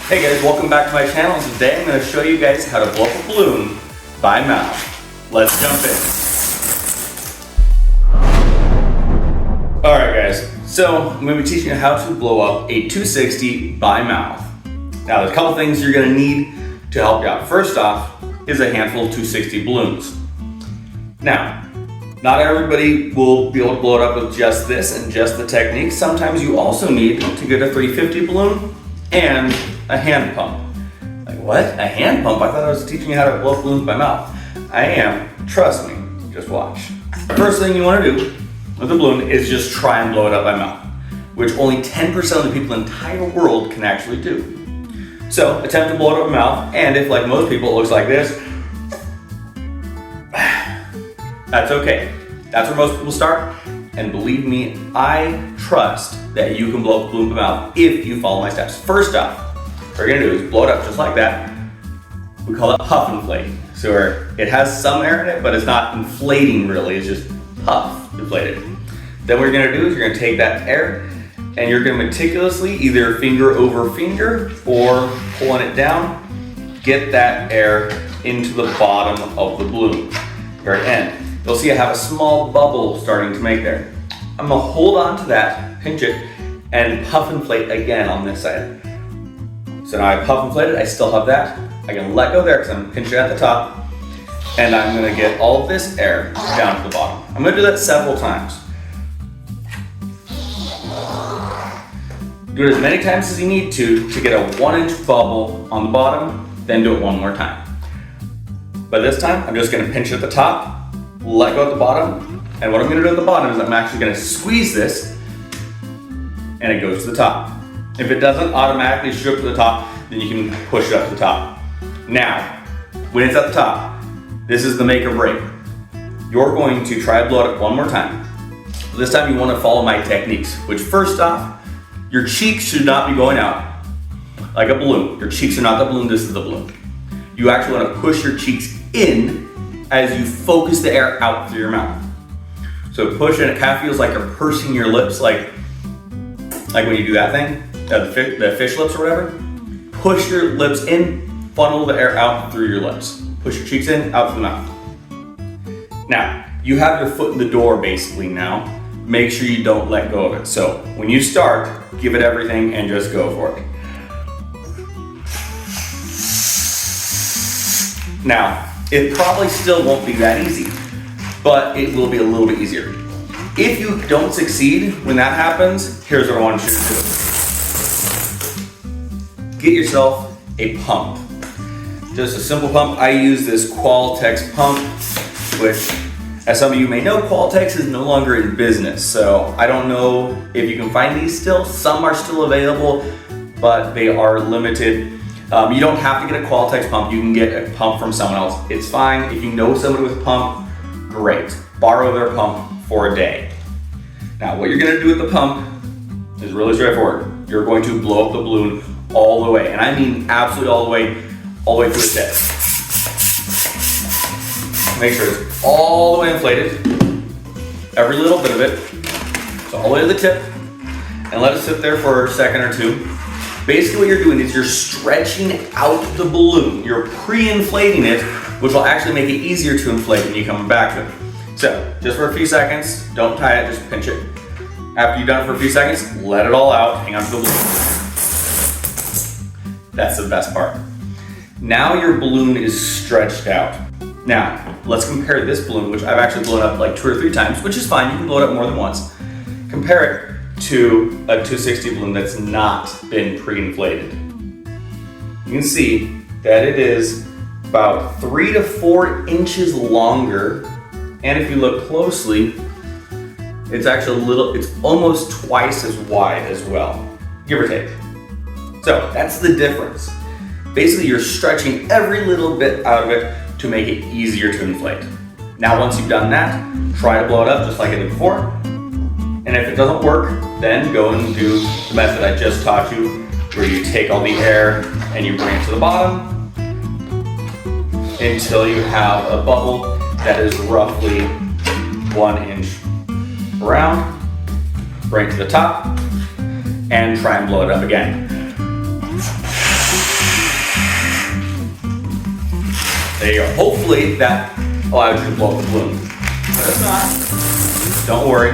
Hey guys, welcome back to my channel. Today I'm going to show you guys how to blow up a balloon by mouth. Let's jump in. Alright guys, so I'm going to be teaching you how to blow up a 260 by mouth. Now there's a couple things you're going to need to help you out. First off is a handful of 260 balloons. Now, not everybody will be able to blow it up with just this and just the technique. Sometimes you also need to get a 350 balloon and a hand pump. Like what? A hand pump? I thought I was teaching you how to blow up balloons by mouth. I am. Trust me. Just watch. The first thing you want to do with a balloon is just try and blow it up by mouth, which only 10% of the people in the entire world can actually do. So attempt to blow it up by mouth, and if like most people it looks like this, that's okay. That's where most people start, and believe me, I trust that you can blow up a balloon by mouth if you follow my steps. First off, what you're gonna do is blow it up just like that. We call it puff inflating. So it has some air in it, but it's not inflating really, it's just puff inflated. Then what you're gonna do is you're gonna take that air and you're gonna meticulously, either finger over finger or pulling it down, get that air into the bottom of the balloon, very end. You'll see I have a small bubble starting to make there. I'm gonna hold on to that, pinch it, and puff inflate again on this side. So now I puff inflated, I still have that. I can let go there because I'm pinching at the top, and I'm gonna get all of this air down to the bottom. I'm gonna do that several times. Do it as many times as you need to get a 1-inch bubble on the bottom, then do it one more time. But this time, I'm just gonna pinch at the top, let go at the bottom, and what I'm gonna do at the bottom is I'm actually gonna squeeze this, and it goes to the top. If it doesn't automatically shoot up to the top, then you can push it up to the top. Now, when it's at the top, this is the make or break. You're going to try to blow it up one more time. This time you wanna follow my techniques, which first off, your cheeks should not be going out like a balloon. Your cheeks are not the balloon, this is the balloon. You actually wanna push your cheeks in as you focus the air out through your mouth. So push, and it kind of feels like you're pursing your lips, like when you do that thing, the fish lips or whatever. Push your lips in, funnel the air out through your lips. Push your cheeks in, out through the mouth. Now, you have your foot in the door basically now. Make sure you don't let go of it. So when you start, give it everything and just go for it. Now, it probably still won't be that easy, but it will be a little bit easier. If you don't succeed when that happens, here's what I want you to do. Get yourself a pump. Just a simple pump. I use this Qualtex pump, which, as some of you may know, Qualtex is no longer in business. So I don't know if you can find these still. Some are still available, but they are limited. You don't have to get a Qualtex pump. You can get a pump from someone else. It's fine. If you know somebody with a pump, great. Borrow their pump for a day. Now, what you're gonna do with the pump is really straightforward. You're going to blow up the balloon all the way, and I mean absolutely all the way through the tip. Make sure it's all the way inflated, every little bit of it, so all the way to the tip, and let it sit there for a second or two. Basically what you're doing is you're stretching out the balloon. You're pre-inflating it, which will actually make it easier to inflate when you come back to it. So, just for a few seconds, don't tie it, just pinch it. After you've done it for a few seconds, let it all out, hang on to the balloon. That's the best part. Now your balloon is stretched out. Now, let's compare this balloon, which I've actually blown up like 2 or 3 times, which is fine, you can blow it up more than once. Compare it to a 260 balloon that's not been pre-inflated. You can see that it is about 3 to 4 inches longer, and if you look closely, it's actually it's almost twice as wide as well, give or take. So that's the difference. Basically, you're stretching every little bit out of it to make it easier to inflate. Now, once you've done that, try to blow it up just like I did before. And if it doesn't work, then go and do the method I just taught you, where you take all the air and you bring it to the bottom until you have a bubble that is roughly 1 inch around. Bring it to the top and try and blow it up again. There you go. Hopefully that allows you to blow up the balloon. But if not, don't worry.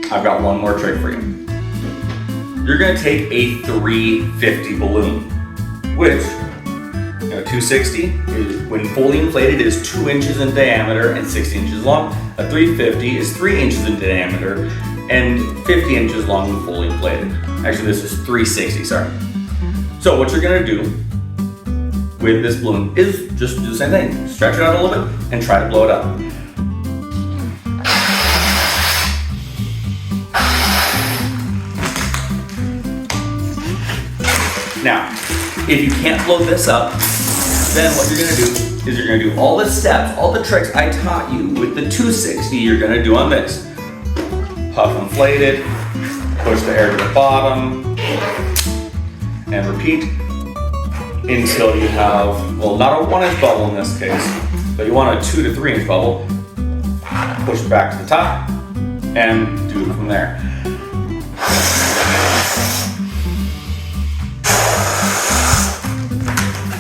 I've got one more trick for you. You're gonna take a 350 balloon, which, 260 is, when fully inflated, is 2 inches in diameter and 60 inches long. A 350 is 3 inches in diameter and 50 inches long when fully inflated. Actually, this is 360, sorry. So what you're gonna do with this balloon is just do the same thing. Stretch it out a little bit and try to blow it up. Now, if you can't blow this up, then what you're gonna do is you're gonna do all the steps, all the tricks I taught you with the 260 you're gonna do on this. Puff inflated, push the air to the bottom, and repeat until you have, well, not a 1-inch bubble in this case, but you want a 2 to 3 inch bubble. Push it back to the top and do it from there.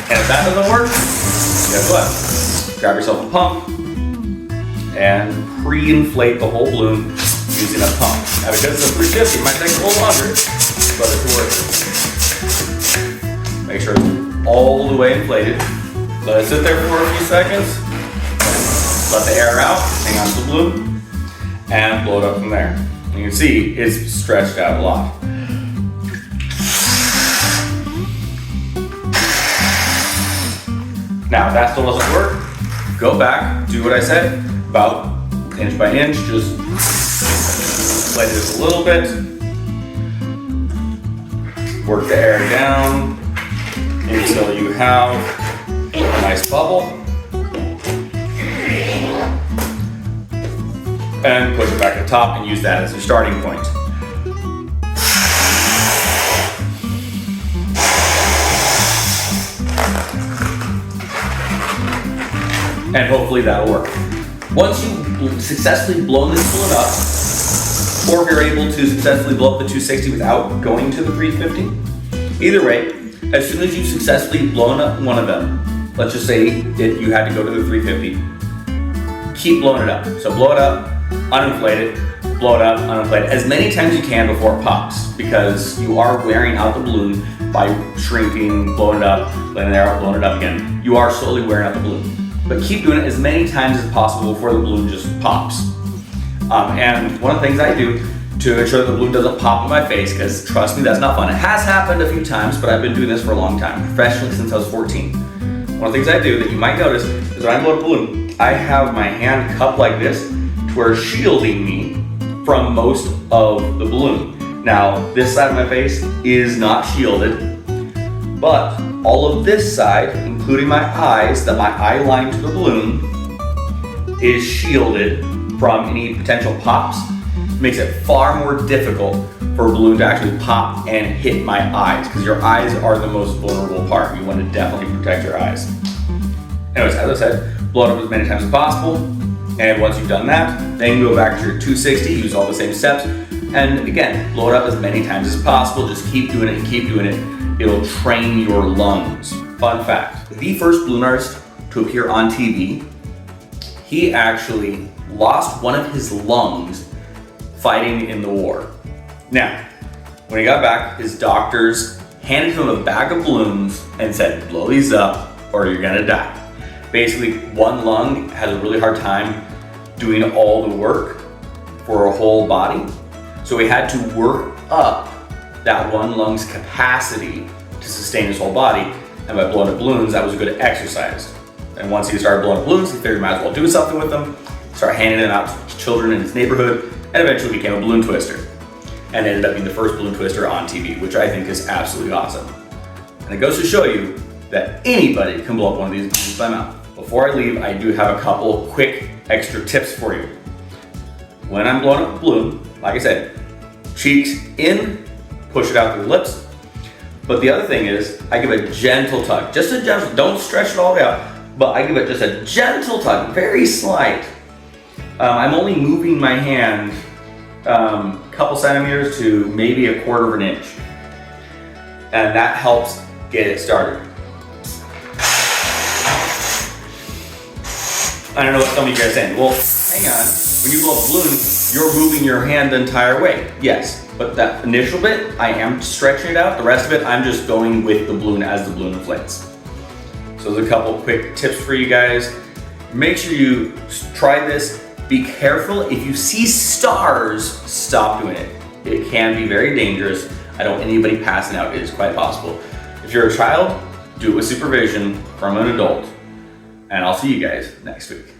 And if that doesn't work, guess what? Grab yourself a pump and pre-inflate the whole balloon using a pump. Now because it's a 350, it might take a little longer, but it's worth it. Make sure it's all the way inflated. Let it sit there for a few seconds. Let the air out, hang on to the balloon, and blow it up from there. And you can see it's stretched out a lot. Now, if that still doesn't work, go back, do what I said, about inch by inch, just inflate this a little bit, work the air down until you have a nice bubble, and push it back to the top and use that as your starting point. And hopefully that'll work. Once you've successfully blown this balloon up, or if you're able to successfully blow up the 260 without going to the 350, either way, as soon as you've successfully blown up one of them, let's just say that you had to go to the 350, keep blowing it up. So blow it up, uninflate it, blow it up, uninflate it, as many times as you can before it pops, because you are wearing out the balloon by shrinking, blowing it up, letting it out, blowing it up again. You are slowly wearing out the balloon. But keep doing it as many times as possible before the balloon just pops. And one of the things I do to ensure that the balloon doesn't pop in my face, because trust me, that's not fun. It has happened a few times, but I've been doing this for a long time, professionally since I was 14. One of the things I do that you might notice is when I blow a balloon, I have my hand cupped like this to where it's shielding me from most of the balloon. Now, this side of my face is not shielded, but all of this side, including my eyes, that my eye line to the balloon, is shielded from any potential pops. It makes it far more difficult for a balloon to actually pop and hit my eyes, because your eyes are the most vulnerable part. You want to definitely protect your eyes. Anyways, as I said, blow it up as many times as possible. And once you've done that, then go back to your 260, use all the same steps. And again, blow it up as many times as possible. Just keep doing it and keep doing it. It'll train your lungs. Fun fact, the first balloon artist to appear on TV, he actually lost one of his lungs fighting in the war. Now, when he got back, his doctors handed him a bag of balloons and said, blow these up or you're gonna die. Basically, one lung has a really hard time doing all the work for a whole body. So he had to work up that one lung's capacity to sustain his whole body. And by blowing up balloons, that was a good exercise. And once he started blowing up balloons, he figured he might as well do something with them, start handing them out to children in his neighborhood, and eventually became a balloon twister. And ended up being the first balloon twister on TV, which I think is absolutely awesome. And it goes to show you that anybody can blow up one of these balloons by mouth. Before I leave, I do have a couple quick extra tips for you. When I'm blowing up a balloon, like I said, cheeks in, push it out through the lips. But the other thing is, I give a gentle tug, just a gentle, don't stretch it all the way out, but I give it just a gentle tug, very slight. I'm only moving my hand a couple centimeters to maybe 1/4 of an inch. And that helps get it started. I don't know what some of you guys are saying. Well, hang on. When you blow up a balloon, you're moving your hand the entire way. Yes, but that initial bit, I am stretching it out. The rest of it, I'm just going with the balloon as the balloon inflates. So there's a couple quick tips for you guys. Make sure you try this. Be careful. If you see stars, stop doing it. It can be very dangerous. I don't want anybody passing out. It is quite possible. If you're a child, do it with supervision from an adult. And I'll see you guys next week.